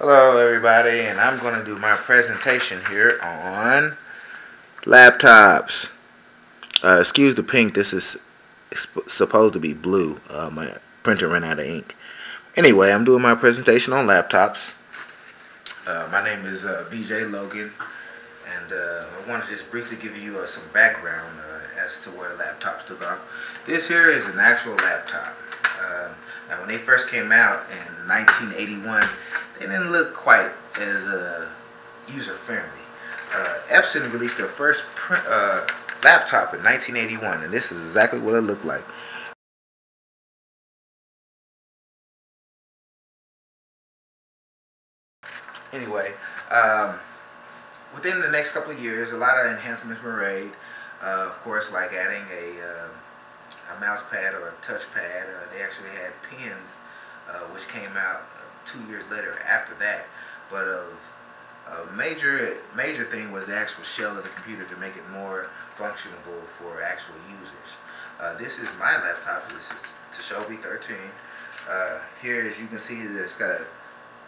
Hello everybody, and I'm going to do my presentation here on laptops. Excuse the pink, this is supposed to be blue. My printer ran out of ink. Anyway, I'm doing my presentation on laptops. My name is BJ Logan, and I want to just briefly give you some background as to where laptops took off. This here is an actual laptop. Now when they first came out in 1981, they didn't look quite as user-friendly. Epson released their first laptop in 1981, and this is exactly what it looked like. Anyway, within the next couple of years, a lot of enhancements were made. Of course, like adding a mouse pad or a touch pad. They actually had pens, which came out 2 years later after that. But a major thing was the actual shell of the computer to make it more functionable for actual users. This is my laptop. This is Toshiba 13. Here, as you can see, it's got a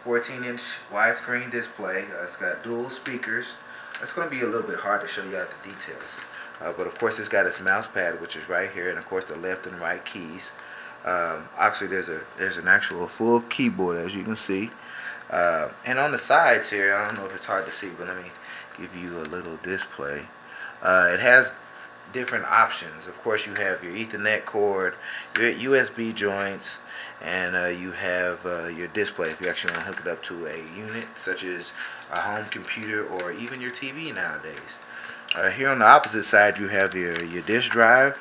14-inch widescreen display. It's got dual speakers. It's going to be a little bit hard to show you out the details. But of course, it's got its mouse pad, which is right here, and of course the left and right keys. Actually, there's an actual full keyboard, as you can see. And on the sides here, I don't know if it's hard to see, but let me give you a little display. It has different options. Of course, you have your Ethernet cord, your USB joints, and you have your display if you actually want to hook it up to a unit such as a home computer or even your TV nowadays. Here on the opposite side, you have your disk drive,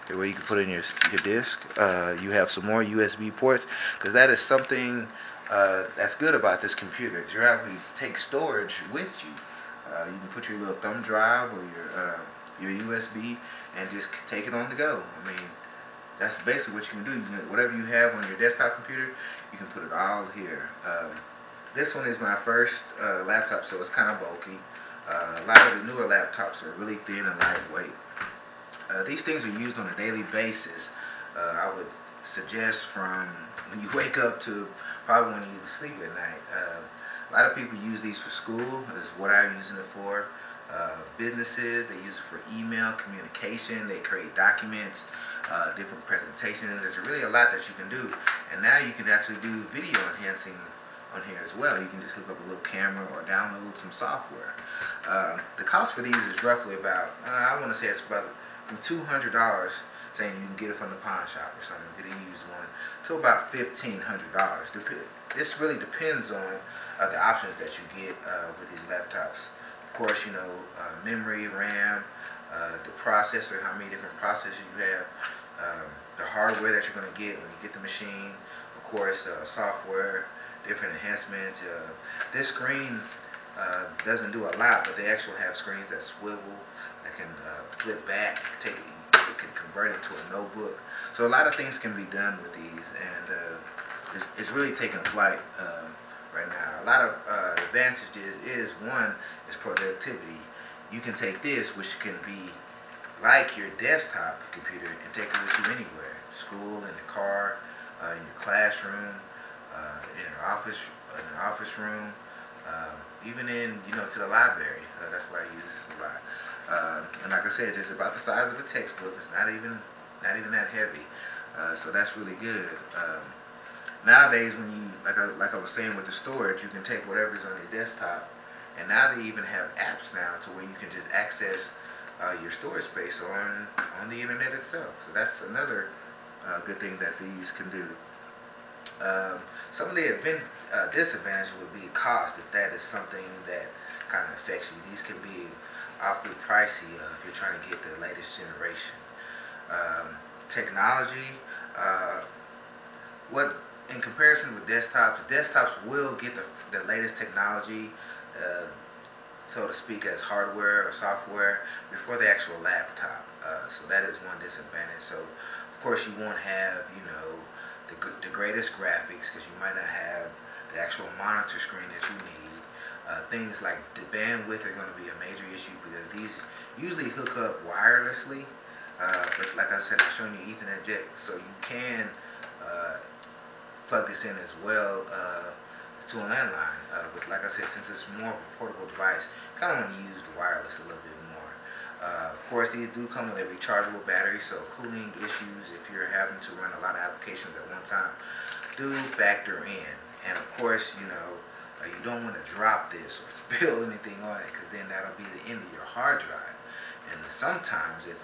where you can put in your disk. You have some more USB ports, because that is something that's good about this computer. Is you're able to take storage with you. You can put your little thumb drive or your USB and just take it on the go. I mean, that's basically what you can do. Whatever you have on your desktop computer, you can put it all here. This one is my first laptop, so it's kind of bulky. A lot of the newer laptops are really thin and lightweight. These things are used on a daily basis. I would suggest from when you wake up to probably when you sleep at night. A lot of people use these for school. That's what I'm using it for. Businesses, they use it for email communication. They create documents, different presentations. There's really a lot that you can do. And now you can actually do video enhancing on here as well. You can just hook up a little camera or download some software. The cost for these is roughly about, I want to say it's about from $200, saying you can get it from the pawn shop or something, get a used one, to about $1,500. This really depends on the options that you get with these laptops. Of course, memory, RAM, the processor, how many different processors you have, the hardware that you're going to get when you get the machine, of course, software, different enhancements. This screen doesn't do a lot, but they actually have screens that swivel, that can flip back, it can convert it to a notebook. So a lot of things can be done with these, and it's really taking flight right now. A lot of advantages is, one is productivity. You can take this, which can be like your desktop computer, and take it with you anywhere. School, in the car, in your classroom, in your office room, even in to the library. That's why I use this a lot. And like I said, it's about the size of a textbook. It's not even that heavy. So that's really good. Nowadays, when you like I was saying with the storage, you can take whatever's on your desktop, and now they even have apps now to where you can just access your storage space on the internet itself. So that's another good thing that these can do. Some of the disadvantage would be cost, if that is something that kind of affects you. These can be awfully pricey if you're trying to get the latest generation. Technology, what in comparison with desktops will get the latest technology, so to speak, as hardware or software before the actual laptop. So that is one disadvantage. So of course you won't have the greatest graphics, because you might not have the actual monitor screen that you need. Things like the bandwidth are going to be a major issue, because these usually hook up wirelessly. But like I said, I'm showing you Ethernet jack, so you can plug this in as well. to a landline. But like I said, since it's more of a portable device, kind of want to use the wireless a little bit more. Of course, these do come with a rechargeable battery, so cooling issues, if you're having to run a lot of applications at one time, do factor in. And of course, you don't want to drop this or spill anything on it, because then that'll be the end of your hard drive. And sometimes, if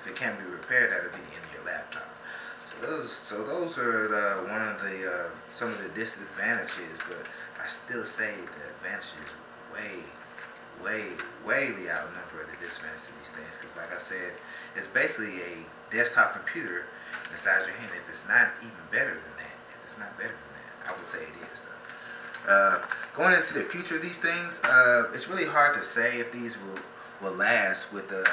it can't be repaired, that'll be the end of your laptop. So those are some of the disadvantages, but I still say the advantages way outnumber the disadvantages of these things. Because like I said, it's basically a desktop computer inside your hand. If it's not even better than that, I would say it is though. Going into the future of these things, it's really hard to say if these will last with the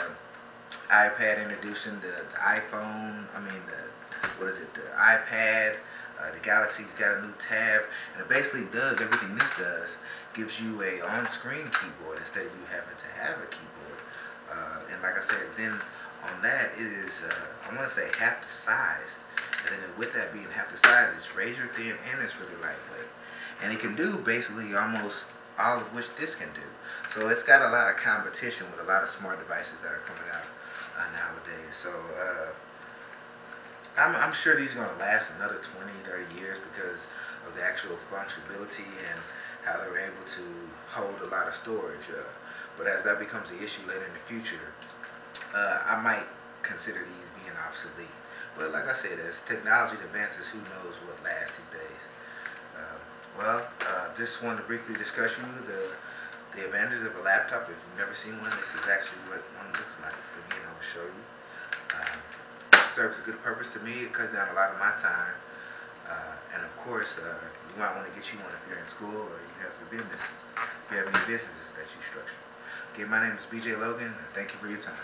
iPad introduction, the iPhone, the iPad, the Galaxy's got a new tab, and it basically does everything this does. Gives you a on-screen keyboard instead of you having to have a keyboard. And like I said, then on that it is, I want to say half the size. And then with that being half the size, it's razor thin and it's really lightweight. And it can do basically almost all of which this can do. So it's got a lot of competition with a lot of smart devices that are coming out nowadays. So I'm sure these are going to last another 20, 30 years because of the actual functionality and how they're able to hold a lot of storage. But as that becomes an issue later in the future, I might consider these being obsolete. But like I said, as technology advances, who knows what lasts these days. Just wanted to briefly discuss the advantages of a laptop. If you've never seen one, this is actually what one looks like. Again, I will show you. It serves a good purpose to me. It cuts down a lot of my time. And of course, you might want to get you one if you're in school or you have a business. If you have any businesses that you structure. Okay, my name is BJ Logan, and thank you for your time.